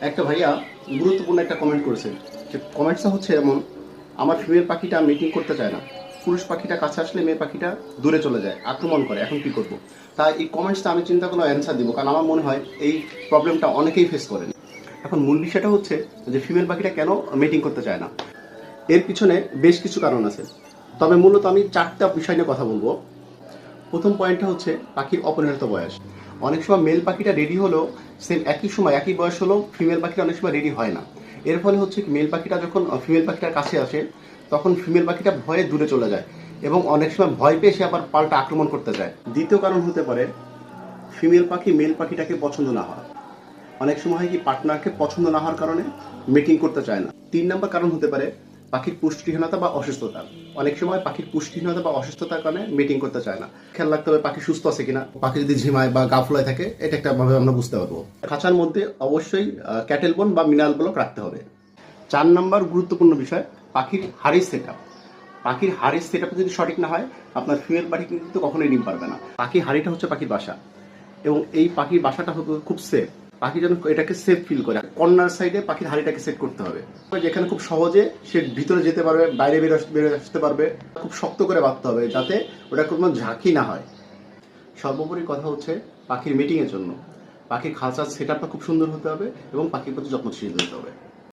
একটা ভাইয়া গুরুত্বপূর্ণ একটা কমেন্ট করেছে, যে কমেন্টসটা হচ্ছে এমন: আমার ফিমেল পাখিটা মিটিং করতে চায় না, পুরুষ পাখিটা কাছে আসলে মেয়ে পাখিটা দূরে চলে যায়, আক্রমণ করে, এখন কি করব? তা এই কমেন্টসটা আমি চিন্তা করলে অ্যান্সার দিব, কারণ আমার মনে হয় এই প্রবলেমটা অনেকেই ফেস করেন। এখন মূল বিষয়টা হচ্ছে যে ফিমেল পাখিটা কেন মিটিং করতে চায় না। এর পিছনে বেশ কিছু কারণ আছে, তবে মূলত আমি চারটা বিষয় নিয়ে কথা বলবো। প্রথম পয়েন্টটা হচ্ছে পাখির অপরিণত বয়স। অনেক সময় মেল পাখিটা রেডি হলেও সেম একই সময় একই বয়স হলেও ফিমেল পাখিটা অনেক সময় রেডি হয় না। এর ফলে হচ্ছে কি, মেল পাখিটা যখন ফিমেল পাখিটার কাছে আসে তখন ফিমেল পাখিটা ভয়ে দূরে চলে যায় এবং অনেক সময় ভয় পেয়ে সে আবার পাল্টা আক্রমণ করতে যায়। দ্বিতীয় কারণ হতে পারে ফিমেল পাখি মেল পাখিটাকে পছন্দ না হওয়া। অনেক সময় হয় কি, পার্টনারকে পছন্দ না হওয়ার কারণে মিটিং করতে চায় না। 3 নম্বর কারণ হতে পারে পাখির পুষ্টিহীনতা বা অসুস্থতা। অনেক সময় পাখির পুষ্টিহীনতা বা অসুস্থতার কারণে মিটিং করতে চায় না। খেয়াল রাখতে হবে পাখি সুস্থ আছে কিনা। পাখি যদি ঝিমায় বা গা ফুলায় থাকে, এটা একটা ভাবে আমরা বুঝতে পারবো। খাঁচার মধ্যে অবশ্যই ক্যাটেল বোন বা মিনারেল ব্লক রাখতে হবে। 4 নম্বর গুরুত্বপূর্ণ বিষয়, পাখির হাড়ির সেট আপ। পাখির হাড়ির সেট আপ যদি সঠিক না হয়, আপনার ফিমেল পাখি কিন্তু কখনোই ডিম পারবে না। পাখির হাড়িটা হচ্ছে পাখির বাসা, এবং এই পাখির বাসাটা খুব সেফ। পাখি যেন এটাকে সেফ ফিল করে, কর্নার সাইডে পাখির হাড়িটাকে সেট করতে হবে, যেখানে খুব সহজে সে ভিতরে যেতে পারবে, বাইরে বেরো আসতে পারবে। খুব শক্ত করে বাঁধতে হবে যাতে ওটা কোনো ঝাঁকি না হয়। সর্বোপরি কথা হচ্ছে পাখির মিটিং এর জন্য পাখির খাঁচার সেট আপটা খুব সুন্দর হতে হবে এবং পাখির প্রতি যত্নশীল হতে হবে।